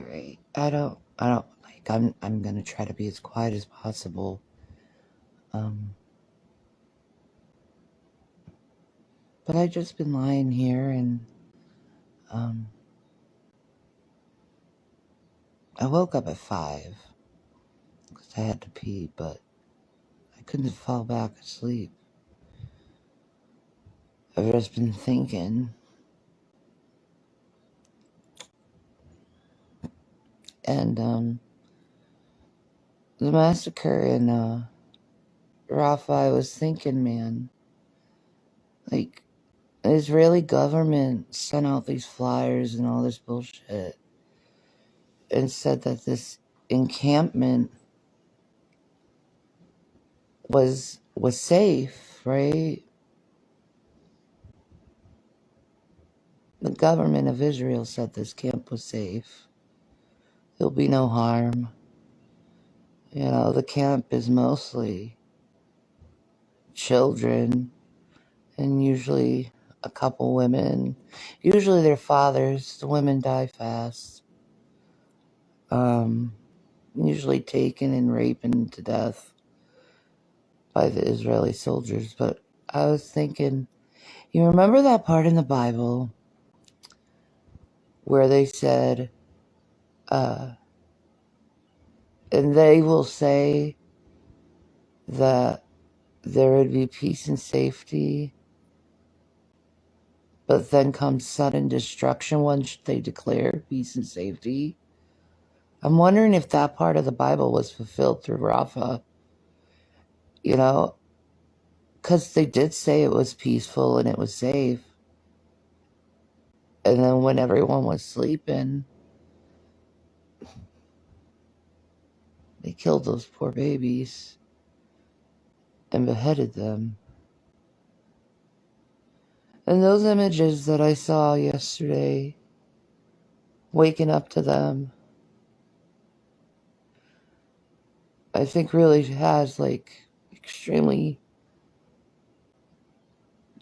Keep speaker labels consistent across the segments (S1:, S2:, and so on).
S1: right. I don't like, I'm gonna try to be as quiet as possible. But I just been lying here and, I woke up at 5 because I had to pee, but I couldn't fall back asleep. I've just been thinking. And, the massacre in, Rafah, I was thinking, man, like, the Israeli government sent out these flyers and all this bullshit and said that this encampment was safe, right? The government of Israel said this camp was safe. There'll be no harm. You know, the camp is mostly children and usually a couple women. Usually they're fathers. The women die fast. Usually taken and raped to death by the Israeli soldiers. But I was thinking, you remember that part in the Bible where they said, and they will say that there would be peace and safety, but then comes sudden destruction once they declare peace and safety. I'm wondering if that part of the Bible was fulfilled through Rafah, you know, because they did say it was peaceful and it was safe. And then when everyone was sleeping, they killed those poor babies and beheaded them. And those images that I saw yesterday, waking up to them, I think really has, like, extremely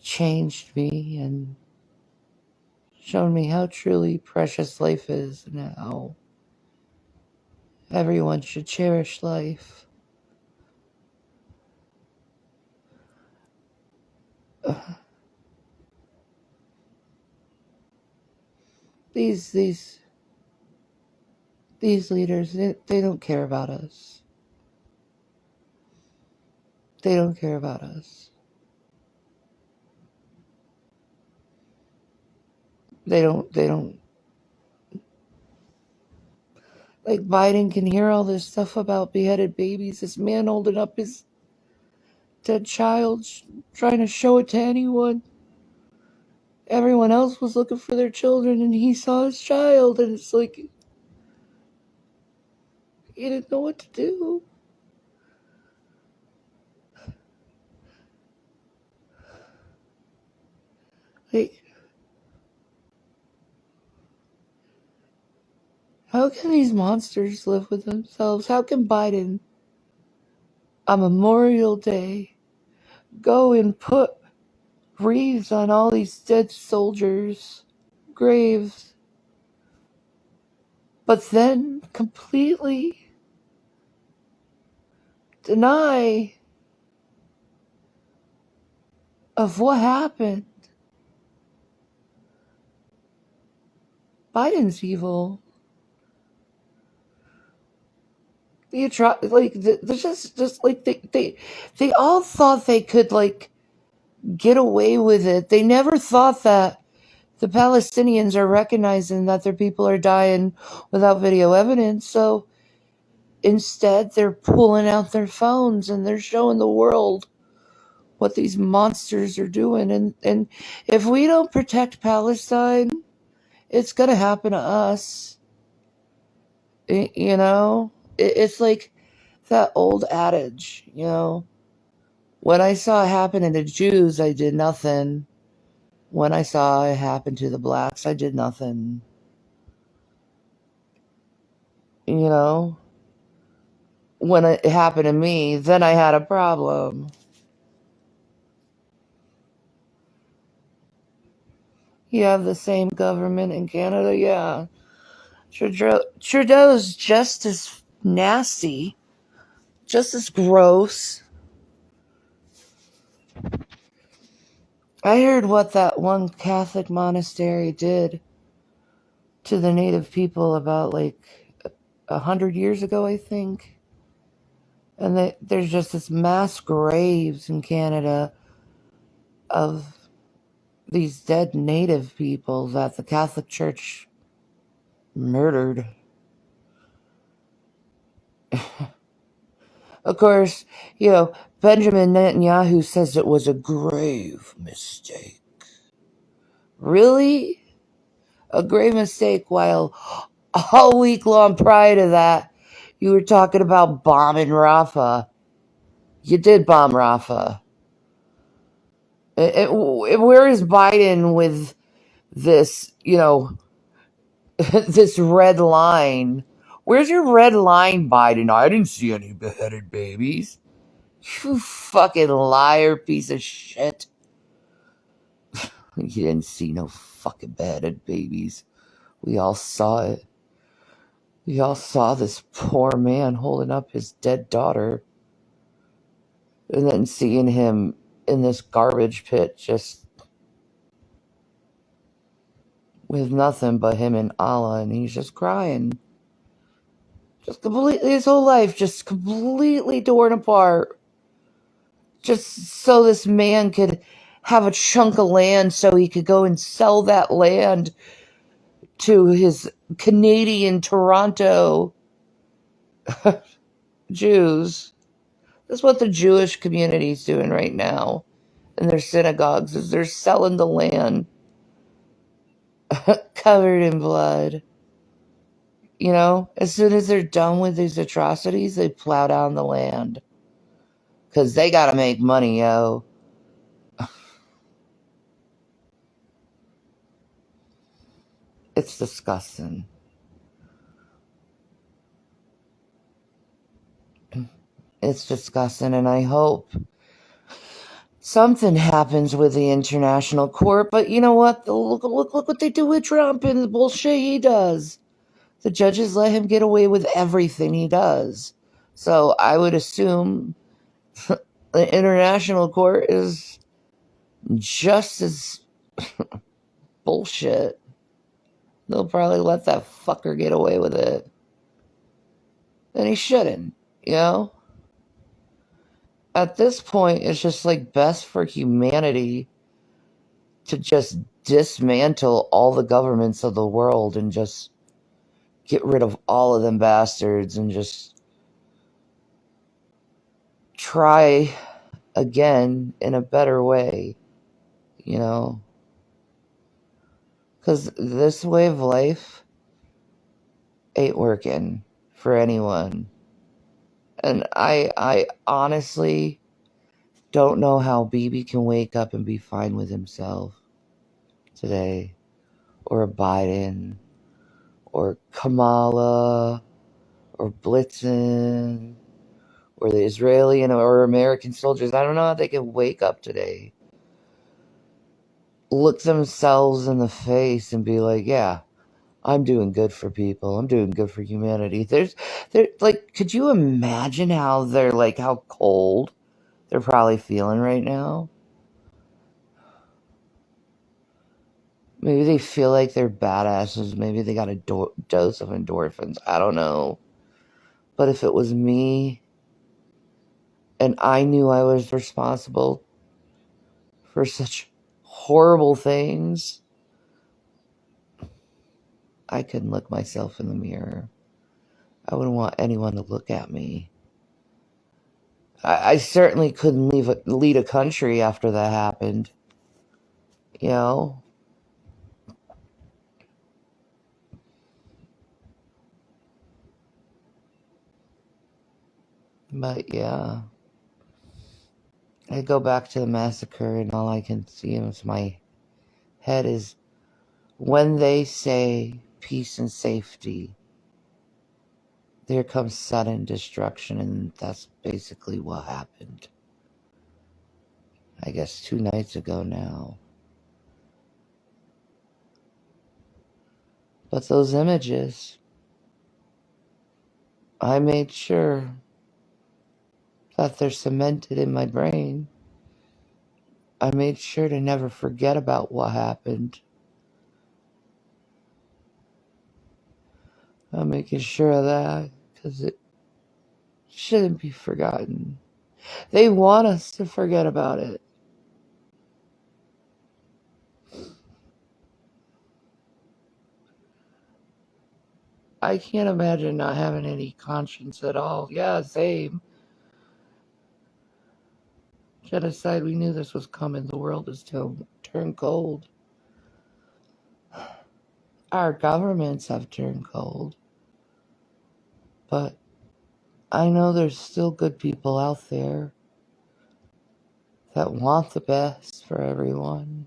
S1: changed me and shown me how truly precious life is and how everyone should cherish life. These leaders, they don't care about us. They don't care about us. They don't. Like, Biden can hear all this stuff about beheaded babies. This man holding up his dead child, trying to show it to anyone. Everyone else was looking for their children, and he saw his child, and it's like, he didn't know what to do. Like, how can these monsters live with themselves? How can Biden, on Memorial Day, go and put wreaths on all these dead soldiers' graves, but then completely deny of what happened? Biden's evil. They're just like they all thought they could, like, get away with it. They never thought that the Palestinians are recognizing that their people are dying without video evidence. So instead, they're pulling out their phones and they're showing the world what these monsters are doing. And if we don't protect Palestine, it's going to happen to us. You know? It's like that old adage, you know? When I saw it happen to the Jews, I did nothing. When I saw it happen to the blacks, I did nothing. You know? When it happened to me, then I had a problem. You have the same government in Canada? Yeah. Trudeau's just as nasty, just as gross. I heard what that one Catholic monastery did to the native people about like 100 years ago, I think. And there's just this mass graves in Canada of these dead native people that the Catholic Church murdered. Of course, Benjamin Netanyahu says it was a grave mistake. Really? A grave mistake, while all week long prior to that, you were talking about bombing Rafah. You did bomb Rafah. Where is Biden with this, this red line? Where's your red line, Biden? I didn't see any beheaded babies. You fucking liar, piece of shit. You didn't see no fucking beheaded babies. We all saw it. We all saw this poor man holding up his dead daughter. And then seeing him in this garbage pit just with nothing but him and Allah, and he's just crying. Just completely, his whole life just completely torn apart. Just so this man could have a chunk of land so he could go and sell that land to his Canadian Toronto Jews. That's what the Jewish community is doing right now in their synagogues, is they're selling the land covered in blood. As soon as they're done with these atrocities, they plow down the land. Because they gotta make money, yo. It's disgusting. It's disgusting, and I hope something happens with the international court. But you know what? Look what they do with Trump and the bullshit he does. The judges let him get away with everything he does. So I would assume the international court is just as bullshit. They'll probably let that fucker get away with it. And he shouldn't, At this point, it's just like best for humanity to just dismantle all the governments of the world and just get rid of all of them bastards and just try again in a better way, Because this way of life ain't working for anyone. And I honestly don't know how Bibi can wake up and be fine with himself today, or Biden, or Kamala, or Blitzen, or the Israeli or American soldiers. I don't know how they can wake up today, look themselves in the face and be like, yeah, I'm doing good for people. I'm doing good for humanity. They're like, could you imagine how how cold they're probably feeling right now? Maybe they feel like they're badasses. Maybe they got a dose of endorphins. I don't know. But if it was me and I knew I was responsible for such horrible things, I couldn't look myself in the mirror. I wouldn't want anyone to look at me. I certainly couldn't lead a country after that happened. But yeah, I go back to the massacre and all I can see in my head is when they say peace and safety, there comes sudden destruction, and that's basically what happened. I guess 2 nights ago now. But those images, I made sure that they're cemented in my brain. I made sure to never forget about what happened. I'm making sure of that because it shouldn't be forgotten. They want us to forget about it. I can't imagine not having any conscience at all. Yeah, same. Genocide, we knew this was coming. The world has turned cold. Our governments have turned cold. But I know there's still good people out there that want the best for everyone.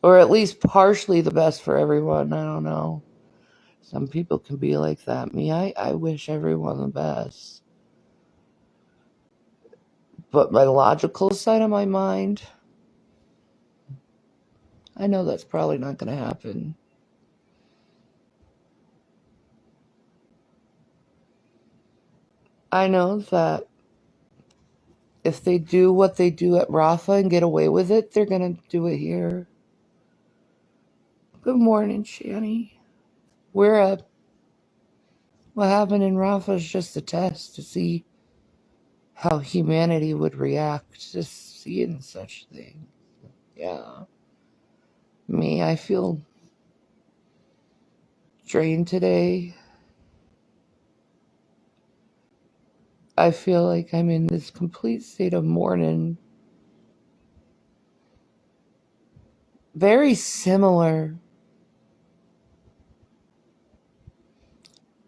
S1: Or at least partially the best for everyone. I don't know. Some people can be like that. Me, I wish everyone the best. But my logical side of my mind, I know that's probably not going to happen. I know that if they do what they do at Rafah and get away with it, they're going to do it here. Good morning, Shanny. We're up. What happened in Rafah is just a test to see how humanity would react to seeing such things. Yeah. Me, I feel drained today. I feel like I'm in this complete state of mourning. Very similar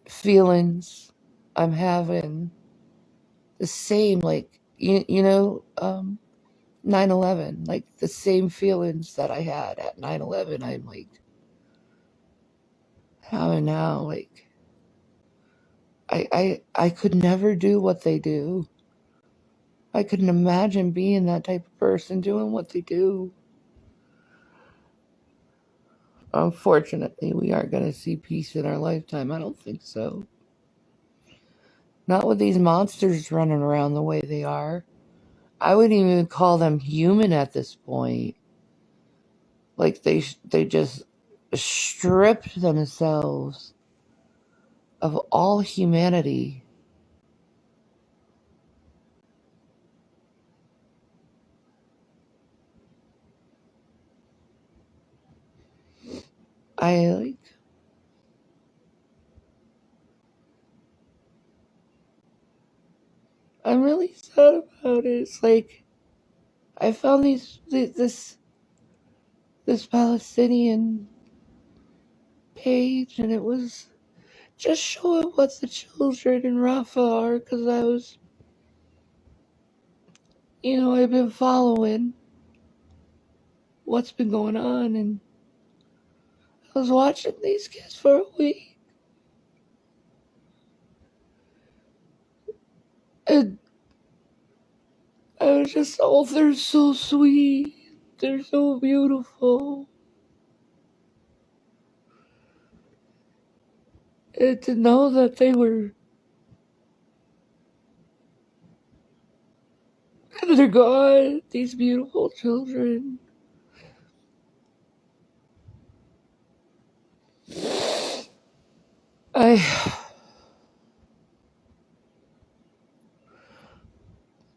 S1: feelings I'm having. The same, like, 9/11, like the same feelings that I had at 9/11, I'm like having now. Like, I could never do what they do. I couldn't imagine being that type of person doing what they do. Unfortunately, we aren't going to see peace in our lifetime. I don't think so. Not with these monsters running around the way they are. I wouldn't even call them human at this point. Like they just stripped themselves of all humanity. I'm really sad about it. It's like I found this Palestinian page, and it was just showing what the children in Rafah are, because I was, I've been following what's been going on, and I was watching these kids for a week, and I was just, oh, they're so sweet, they're so beautiful, and to know that they were, they're gone, these beautiful children.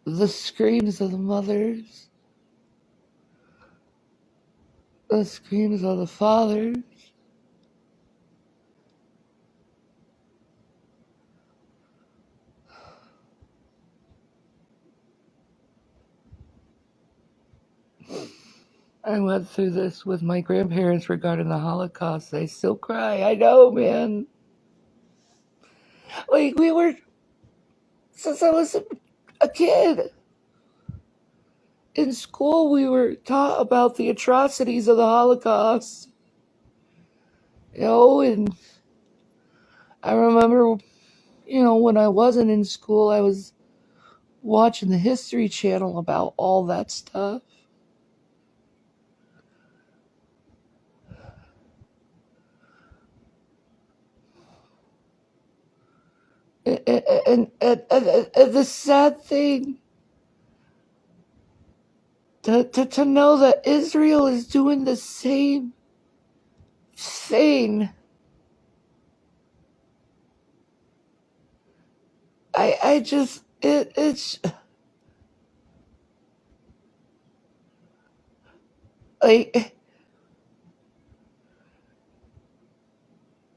S1: The screams of the mothers, the screams of the fathers. I went through this with my grandparents regarding the Holocaust. I still cry. I know, man. Like, since I was a kid, in school, we were taught about the atrocities of the Holocaust. And I remember, when I wasn't in school, I was watching the History Channel about all that stuff. And the sad thing, to know that Israel is doing the same thing. I just, it's like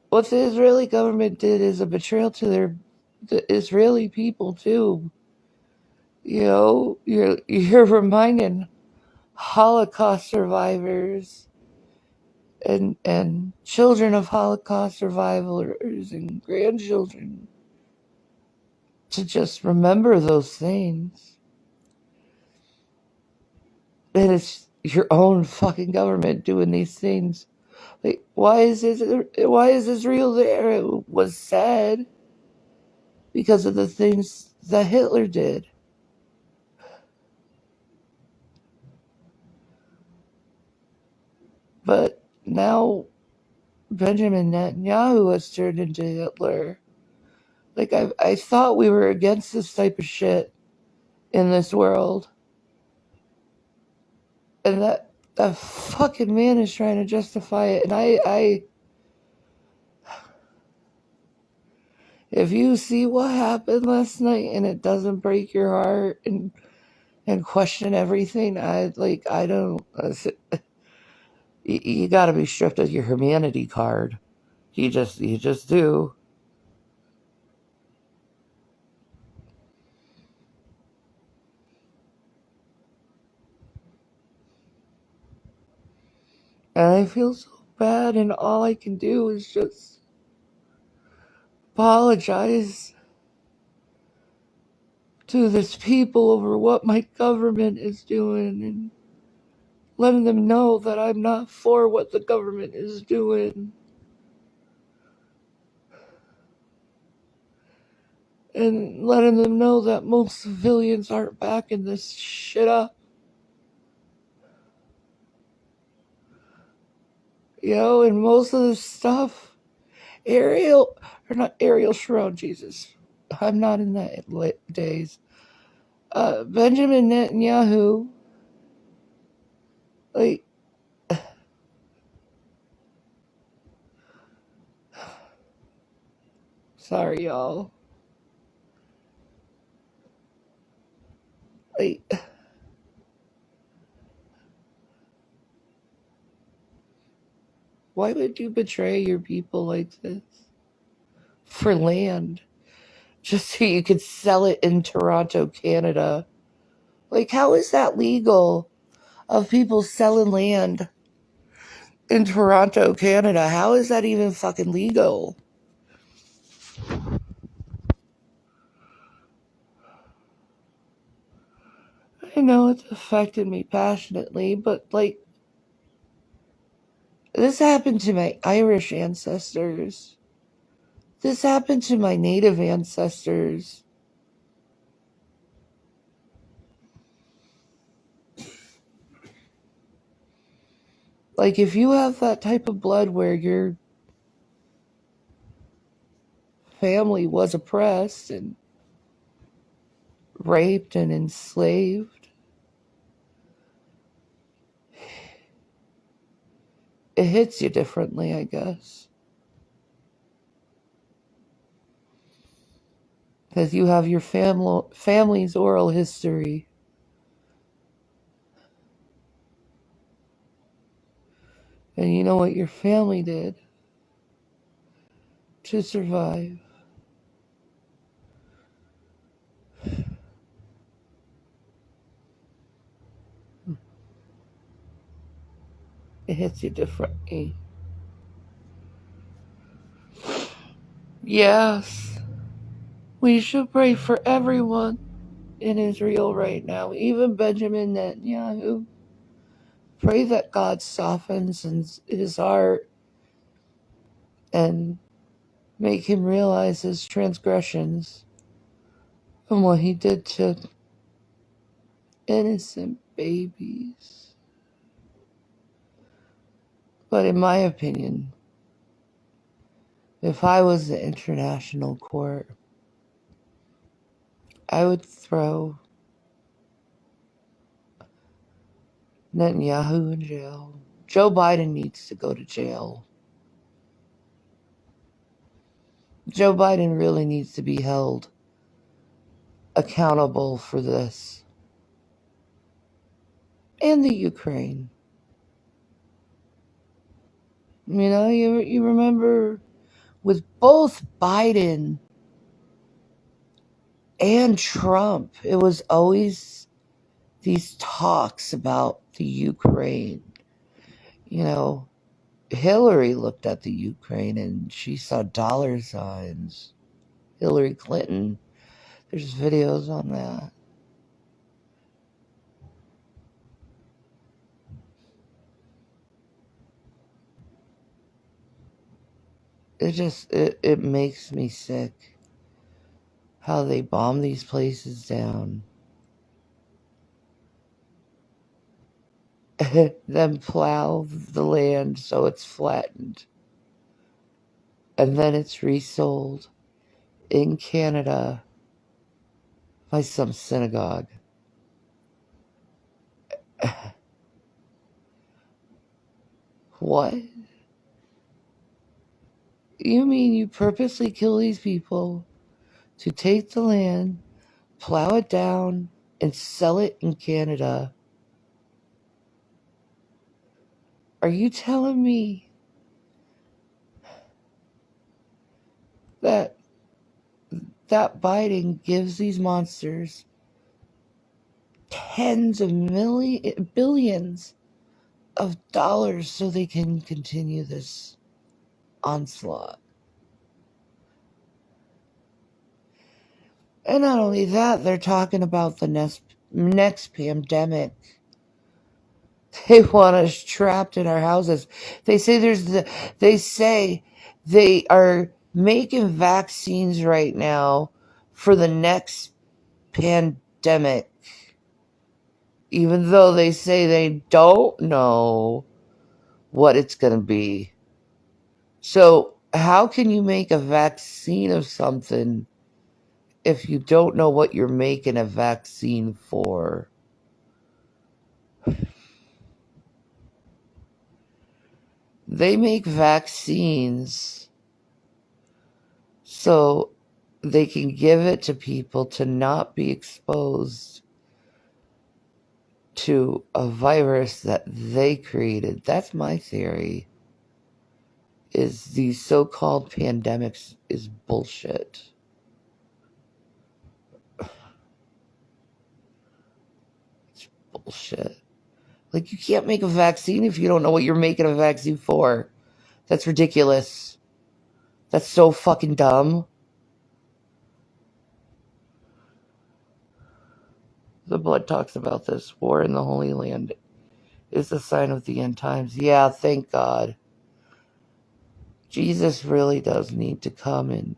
S1: what the Israeli government did is a betrayal to the Israeli people too. You know, you're reminding Holocaust survivors and children of Holocaust survivors and grandchildren to just remember those things. And it's your own fucking government doing these things. Like, why is Israel there? It was said because of the things that Hitler did. But now Benjamin Netanyahu has turned into Hitler. Like, I thought we were against this type of shit in this world. And that fucking man is trying to justify it. And I if you see what happened last night and it doesn't break your heart and question everything, I don't. You got to be stripped of your humanity card. You just do. And I feel so bad, and all I can do is just apologize to this people over what my government is doing and letting them know that I'm not for what the government is doing. And letting them know that most civilians aren't backing this shit up. You know, and most of this stuff, Ariel Sharon, Jesus. I'm not in that days. Benjamin Netanyahu, like, sorry, y'all. Like, why would you betray your people like this? For land. Just so you could sell it in Toronto, Canada. Like, how is that legal? Of people selling land in Toronto, Canada. How is that even fucking legal? I know it's affected me passionately, but like, this happened to my Irish ancestors. This happened to my Native ancestors. Like, if you have that type of blood where your family was oppressed and raped and enslaved, it hits you differently, I guess. Because you have your family's oral history. And you know what your family did to survive. It hits you differently. Yes, we should pray for everyone in Israel right now, even Benjamin Netanyahu. Pray that God softens his heart and make him realize his transgressions and what he did to innocent babies. But in my opinion, if I was the international court, I would throw Netanyahu in jail. Joe Biden needs to go to jail. Joe Biden really needs to be held accountable for this. And the Ukraine. You know, you remember with both Biden and Trump, it was always these talks about the Ukraine. You know, Hillary looked at the Ukraine and she saw dollar signs. Hillary Clinton, there's videos on that. It makes me sick how they bomb these places down. Then plow the land so it's flattened. And then it's resold in Canada by some synagogue. What? You mean you purposely kill these people to take the land, plow it down, and sell it in Canada? Are you telling me that Biden gives these monsters tens of billions of dollars so they can continue this onslaught? And not only that, they're talking about the next pandemic. They want us trapped in our houses. They say they are making vaccines right now for the next pandemic, even though they say they don't know what it's going to be. So how can you make a vaccine of something if you don't know what you're making a vaccine for? They make vaccines so they can give it to people to not be exposed to a virus that they created. That's my theory. Is these so-called pandemics is bullshit. It's bullshit. Like, you can't make a vaccine if you don't know what you're making a vaccine for. That's ridiculous. That's so fucking dumb. The blood talks about this. War in the Holy Land is the sign of the end times. Yeah, thank God. Jesus really does need to come and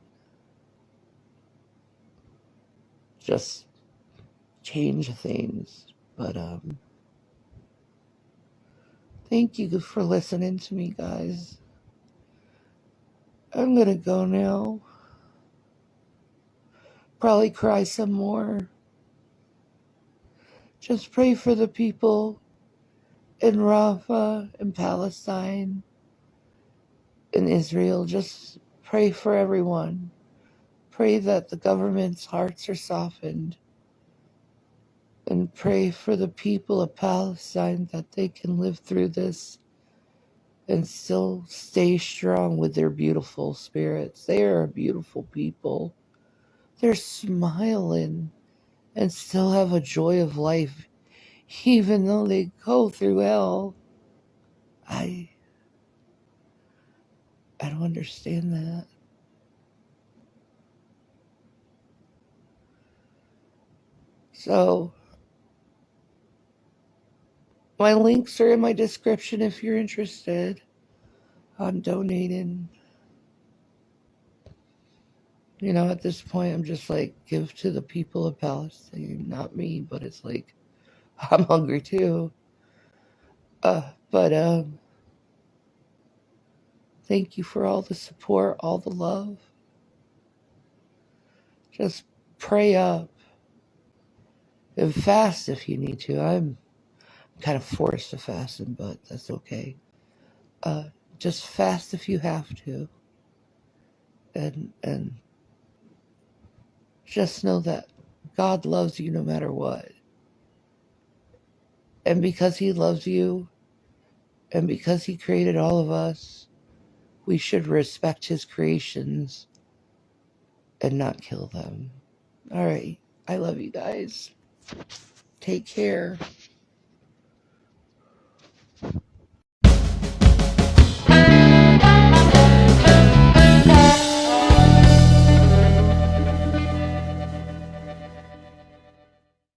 S1: just change things. But thank you for listening to me, guys. I'm gonna go now. Probably cry some more. Just pray for the people in Rafah, in Palestine, in Israel. Just pray for everyone. Pray that the government's hearts are softened. And pray for the people of Palestine that they can live through this and still stay strong with their beautiful spirits. They are beautiful people. They're smiling and still have a joy of life, even though they go through hell. I don't understand that. So, my links are in my description if you're interested on donating. You know, at this point, I'm just like, give to the people of Palestine, not me, but it's like, I'm hungry too. But thank you for all the support, all the love. Just pray up. And fast if you need to. I'm kind of forced to fasten, but that's okay. Just fast if you have to. And just know that God loves you no matter what. And because he loves you, and because he created all of us, we should respect his creations and not kill them. All right. I love you guys. Take care.